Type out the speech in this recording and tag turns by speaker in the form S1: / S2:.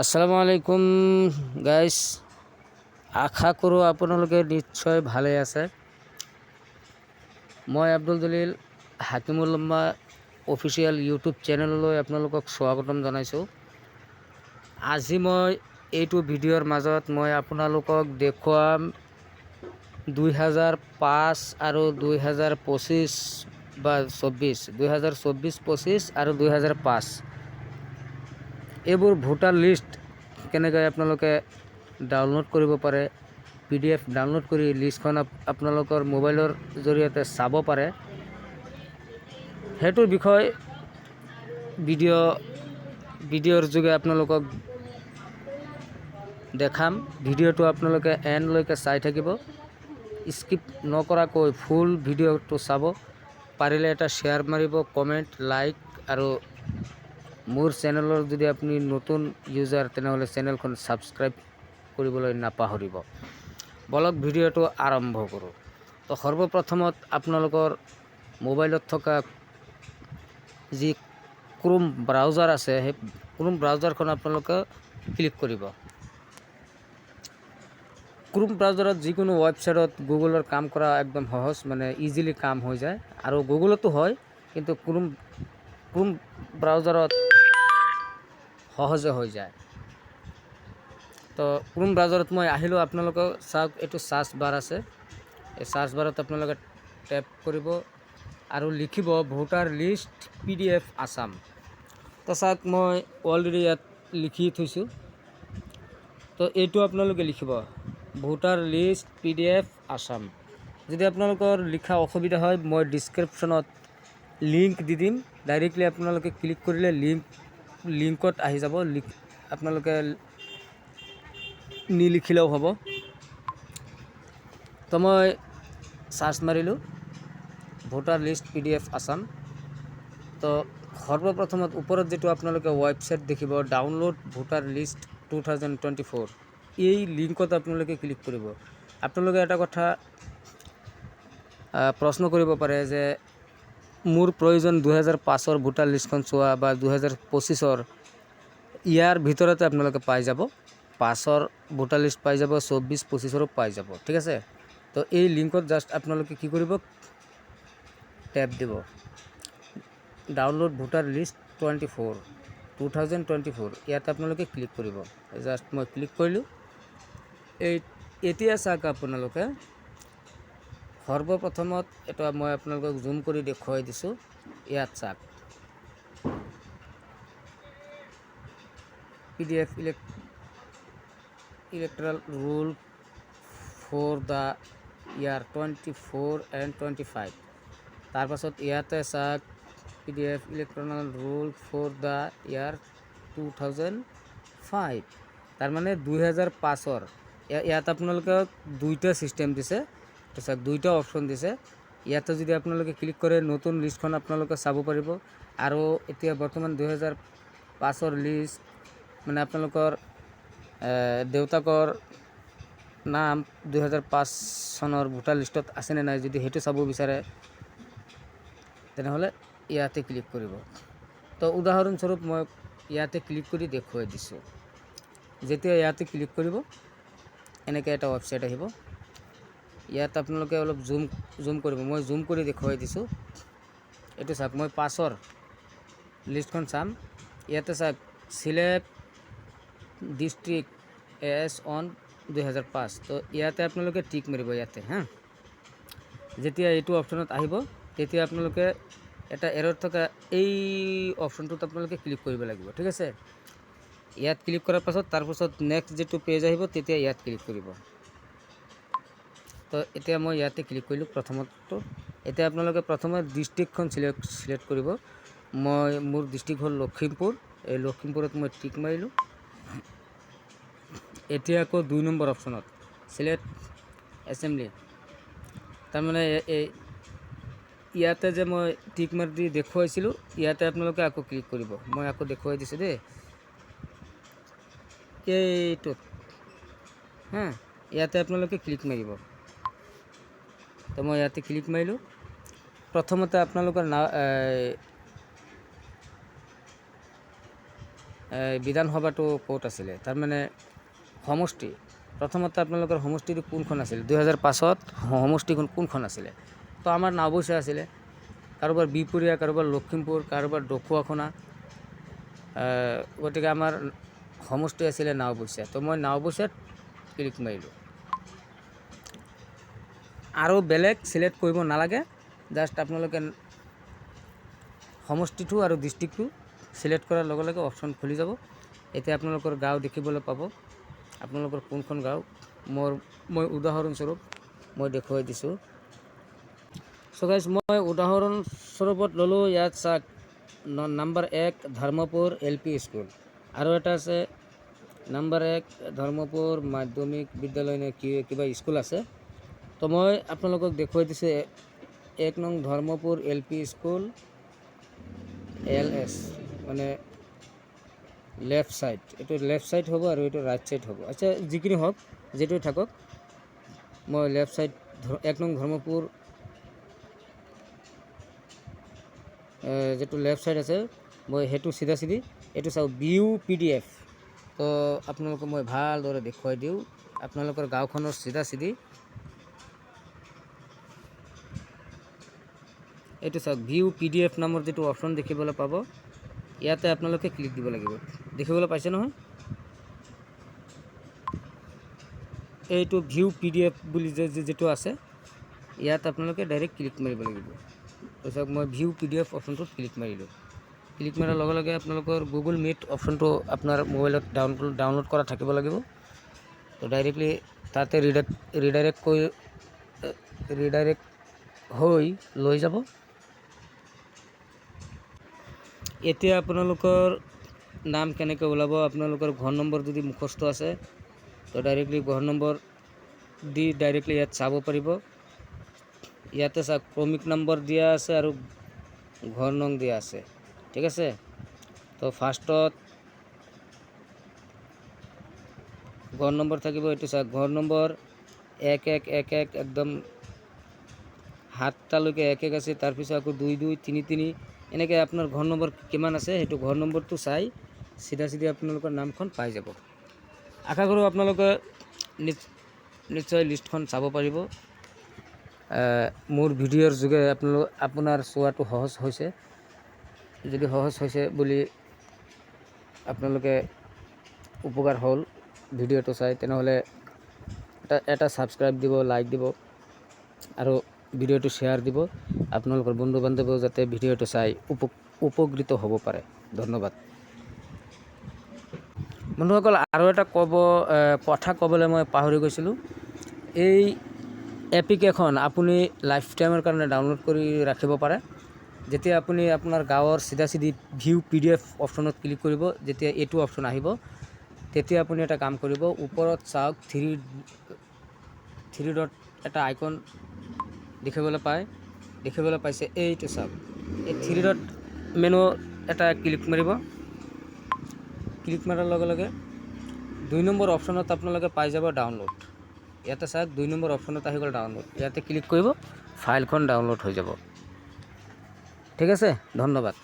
S1: আসসালামু আলাইকুম গাইস, আশা কৰোঁ আপোনালোকে নিশ্চয় ভালে আছে। মই আব্দুল জলিল হাকিমুল্লাহ অফিচিয়েল ইউটিউব চেনেললৈ আপোনালোকক স্বাগতম জনাইছোঁ। আজি মই এইটো ভিডিঅ'ৰ মাজত মই আপোনালোকক দেখুৱাম 2005 আৰু 2025 বা 2024-25 আৰু 2005 এইবোৰ ভোটাৰ লিষ্ট কেনেকৈ আপোনালোকে ডাউনলোড কৰিব পাৰে, PDF ডাউনলোড কৰি লিষ্টখন আপোনালোকৰ মোবাইলৰ জৰিয়তে চাব পাৰে, সেইটোৰ বিষয়ে ভিডিঅ'ৰ যোগে আপোনালোকক দেখাম। ভিডিঅ'টো আপোনালোকে এণ্ডলৈকে চাই থাকিব, স্কিপ নকৰাকৈ ফুল ভিডিঅ'টো চাব। পাৰিলে এটা শ্বেয়াৰ মাৰিব, কমেণ্ট, লাইক, আৰু মোৰ চেনেলৰ যদি আপুনি নতুন ইউজাৰ তেনেহ'লে চেনেলখন ছাবস্ক্ৰাইব কৰিবলৈ নাপাহৰিব। বলক ভিডিঅ'টো আৰম্ভ কৰোঁ। তো সৰ্বপ্ৰথমত আপোনালোকৰ মোবাইলত থকা যি ক্ৰোম ব্ৰাউজাৰ আছে, সেই ক্ৰোম ব্ৰাউজাৰখন আপোনালোকে ক্লিক কৰিব। ক্ৰোম ব্ৰাউজাৰত যিকোনো ৱেবছাইটত গুগলৰ কাম কৰা একদম সহজ, মানে ইজিলি কাম হৈ যায়, আৰু গুগলতো হয়, কিন্তু ক্ৰোম ব্ৰাউজাৰত সহজে হৈ যায়। তো ক্ৰোম ব্ৰাউজাৰত মই আহিলোঁ। আপোনালোকে চাওক, এইটো সাৰ্চ বাৰ আছে, এই সাৰ্চ বাৰত আপোনালোকে টেপ কৰিব আৰু লিখিব ভোটাৰ লিষ্ট PDF আসাম। তো চাওক, মই অলৰেডি ইয়াত লিখি থৈছোঁ। তো এইটো আপোনালোকে লিখিব ভোটাৰ লিষ্ট PDF আসাম। যদি আপোনালোকৰ লিখা অসুবিধা হয়, মই ডিছক্ৰিপশ্যনত লিংক দি দিম, ডাইৰেক্টলি আপোনালোকে ক্লিক কৰিলে লিংকত আহি যাব। আপোনালোকে নিলিখিলেও হ'ব। তো মই সাৰ্চ মাৰিলোঁ ভোটাৰ লিষ্ট PDF আসাম। তো সৰ্বপ্ৰথমত ওপৰত যেটো আপোনালোকে ৱেবছাইট দেখিব, ডাউনলোড ভোটাৰ লিষ্ট 2024, এই লিংকত আপোনালোকে ক্লিক কৰিব। আপোনালোকে এটা কথা প্ৰশ্ন কৰিব পাৰে যে মোৰ প্ৰয়োজন 2005-ৰ ভোটাৰ লিষ্টখন চোৱা বা 2025-ৰ, ইয়াৰ ভিতৰতে আপোনালোকে পাই যাব। 5-ৰ ভোটাৰ লিষ্ট পাই যাব, 24-25-ৰো পাই যাব, ঠিক আছে। তো এই লিংকত জাষ্ট আপোনালোকে কি কৰিব, টেপ দিব ডাউনলোড ভোটাৰ লিষ্ট 2024, ইয়াত আপোনালোকে ক্লিক কৰিব। জাষ্ট মই ক্লিক কৰিলোঁ। এতিয়া চাওক, আপোনালোকে সৰ্বপ্ৰথমত এটা মই আপোনালোকক জুম কৰি দেখুৱাই দিছোঁ। ইয়াত চাওক PDF electoral roll for the year 24 and 25। তাৰপাছত ইয়াতে চাওক PDF electoral roll for the year 2005, তাৰমানে 2005-ৰ। ইয়াত আপোনালোকে দুইটা ছিষ্টেম দিছে, চাওক দুইটা অপশ্যন দিছে। ইয়াতে যদি আপোনালোকে ক্লিক কৰে, নতুন লিষ্টখন আপোনালোকে চাব পাৰিব। আৰু এতিয়া বৰ্তমান 2005-ৰ লিষ্ট, মানে আপোনালোকৰ দেউতাকৰ নাম 2005 চনৰ ভোটাৰ লিষ্টত আছেনে নাই, যদি সেইটো চাব বিচাৰে তেনেহ'লে ইয়াতে ক্লিক কৰিব। তো উদাহৰণস্বৰূপ মই ইয়াতে ক্লিক কৰি দেখুৱাই দিছোঁ। যেতিয়া ইয়াতে ক্লিক কৰিব, এনেকৈ এটা ৱেবছাইট আহিব। ইয়াত আপোনালোকে অলপ জুম কৰিব, মই জুম কৰি দেখুৱাই দিছোঁ। এইটো চাওক, মই 5-ৰ লিষ্টখন চাম। ইয়াতে চাওক, চিলেক্ট ডিষ্ট্ৰিক্ট এছ অন 2005। তো ইয়াতে আপোনালোকে টিক মাৰিব ইয়াতে, হা। যেতিয়া এইটো অপশ্যনত আহিব, তেতিয়া আপোনালোকে এটা এৰৰ থকা এই অপশ্যনটোত আপোনালোকে ক্লিক কৰিব লাগিব, ঠিক আছে। ইয়াত ক্লিক কৰাৰ পাছত তাৰপাছত নেক্সট যেটো পেজ আহিব, তেতিয়া ইয়াত ক্লিক কৰিব। তো এতিয়া মই ইয়াতে ক্লিক কৰিলোঁ প্ৰথমটো। এতিয়া আপোনালোকে প্ৰথমে ডিষ্ট্ৰিক্টখন চিলেক্ট কৰিব। মোৰ ডিষ্ট্ৰিক্ট হ'ল লখিমপুৰ। এই লখিমপুৰত মই টিক মাৰিলোঁ। এতিয়া আকৌ 2 নম্বৰ অপশ্যনত চিলেক্ট এছেম্বলি, তাৰমানে ইয়াতে যে মই টিক মাৰি দি দেখুৱাইছিলোঁ, ইয়াতে আপোনালোকে আকৌ ক্লিক কৰিব। মই আকৌ দেখুৱাই দিছোঁ দেই, এইটোত, হা। ইয়াতে আপোনালোকে ক্লিক মাৰিব। তো মই ইয়াতে ক্লিক মাৰিলোঁ। প্ৰথমতে আপোনালোকৰ বিধানসভাটো ক'ত আছিলে, তাৰমানে সমষ্টি প্ৰথমতে আপোনালোকৰ সমষ্টিটো কোনখন আছিল, 2005ত সমষ্টিখন কোনখন আছিলে। তো আমাৰ নাওবৈচা আছিলে, কাৰোবাৰ বিহপুৰীয়া, কাৰোবাৰ লখিমপুৰ, কাৰোবাৰ ডকুৱাখনা, গতিকে আমাৰ সমষ্টি আছিলে নাওবৈচা। তো মই নাওবৈচাত ক্লিক মাৰিলোঁ। আৰু বেলেগ চিলেক্ট কৰিব নালাগে, জাষ্ট আপোনালোকে সমষ্টিটো আৰু ডিষ্ট্ৰিক্টটো চিলেক্ট কৰাৰ লগে লগে অপশ্যন খুলি যাব। এতিয়া আপোনালোকৰ গাঁও দেখিবলৈ পাব, আপোনালোকৰ কোনখন গাঁও। মই উদাহৰণস্বৰূপ মই দেখুৱাই দিছোঁ। চ' গাইজ, মই উদাহৰণস্বৰূপত ল'লোঁ, ইয়াত চাওক নম্বৰ 1 ধৰ্মপুৰ LP স্কুল, আৰু এটা আছে নম্বৰ 1 ধৰ্মপুৰ মাধ্যমিক বিদ্যালয় নে কিবা স্কুল আছে। তো মই আপোনালোকক দেখুৱাই দিছোঁ 1 নং ধৰ্মপুৰ LP স্কুল LS, মানে লেফ্ট সাইড, এইটো লেফ্ট সাইড হ'ব আৰু এইটো ৰাইট সাইড হ'ব। আচ্ছা, যিখিনি হওক, যিটোৱে থাকক, মই লেফ্ট সাইড 1 নং ধৰ্মপুৰ যেটো লেফ্ট সাইড আছে, মই সেইটো চিধা চিধি এইটো চাওক ভিউ PDF। তো আপোনালোকক মই ভালদৰে দেখুৱাই দিওঁ, আপোনালোকৰ গাঁওখনৰ চিধা চিধি এইটো চাওক ভিউ PDF নামৰ যেটো অপশ্যন দেখিবলৈ পাব, ইয়াতে আপোনালোকে ক্লিক দিব লাগিব। দেখিবলৈ পাইছে নহয়, এইটো ভিউ PDF বুলি যেটো আছে, ইয়াত আপোনালোকে ডাইৰেক্ট ক্লিক মাৰিব লাগিব। তো চাওক মই ভিউ PDF অপশ্যনটোত ক্লিক মাৰিলোঁ। ক্লিক মাৰাৰ লগে লগে আপোনালোকৰ গুগল মিট অপশ্যনটো আপোনাৰ মোবাইলত ডাউনলোড কৰা থাকিব লাগিব। তো ডাইৰেক্টলি তাতে ৰিডাইৰেক্ট হৈ লৈ যাব। এতিয়া আপোনালোকৰ নাম কেনেকৈ ওলাব, আপোনালোকৰ ঘৰ নম্বৰ যদি মুখস্থ আছে, তো ডাইৰেক্টলি ঘৰ নম্বৰ দি ডাইৰেক্টলি ইয়াত চাব পাৰিব। ইয়াতে চাওক ক্ৰমিক নম্বৰ দিয়া আছে আৰু ঘৰ নং দিয়া আছে, ঠিক আছে। তো ফাৰ্ষ্টত ঘৰ নম্বৰ থাকিব, এইটো চাওক ঘৰ নম্বৰ 1111 একদম 7টালৈকে 11 আছে, তাৰপিছত আকৌ 22 33 এনেকৈ আপোনাৰ ঘৰ নম্বৰ কিমান আছে সেইটো ঘৰ নম্বৰটো চাই চিধা চিধি আপোনালোকৰ নামখন পাই যাব। আশা কৰোঁ আপোনালোকে নিশ্চয় লিষ্টখন চাব পাৰিব। মোৰ ভিডিঅ'ৰ যোগে আপোনাৰ চোৱাটো সহজ হৈছে। যদি সহজ হৈছে বুলি আপোনালোকে উপকাৰ হ'ল ভিডিঅ'টো চাই, তেনেহ'লে এটা ছাবস্ক্ৰাইব দিব, লাইক দিব আৰু ভিডিঅ'টো শ্বেয়াৰ দিব। আপোনালোকৰ বন্ধু বান্ধৱেও যাতে ভিডিঅ'টো চাই উপকৃত হ'ব পাৰে। ধন্যবাদ বন্ধুসকল। আৰু এটা কথা ক'বলৈ মই পাহৰি গৈছিলোঁ। এই এপ্লিকেশ্যন আপুনি লাইফ টাইমৰ কাৰণে ডাউনলোড কৰি ৰাখিব পাৰে। যেতিয়া আপুনি আপোনাৰ গাঁৱৰ চিধা চিধি ভিউ PDF অপশ্যনত ক্লিক কৰিব, যেতিয়া এইটো অপশ্যন আহিব, তেতিয়া আপুনি এটা কাম কৰিব, ওপৰত চাওক 3 ডট এটা আইকন দেখিবলৈ পাইছে, এইটো চাওক, এই 3 ডট মেনু এটা ক্লিক মাৰিব। ক্লিক মাৰাৰ লগে লগে 2 নম্বৰ অপশ্যনত আপোনালোকে পাই যাব ডাউনলোড। ইয়াতে চাওক 2 নম্বৰ অপশ্যনত আহি গ'ল ডাউনলোড, ইয়াতে ক্লিক কৰিব, ফাইলখন ডাউনলোড হৈ যাব। ঠিক আছে, ধন্যবাদ।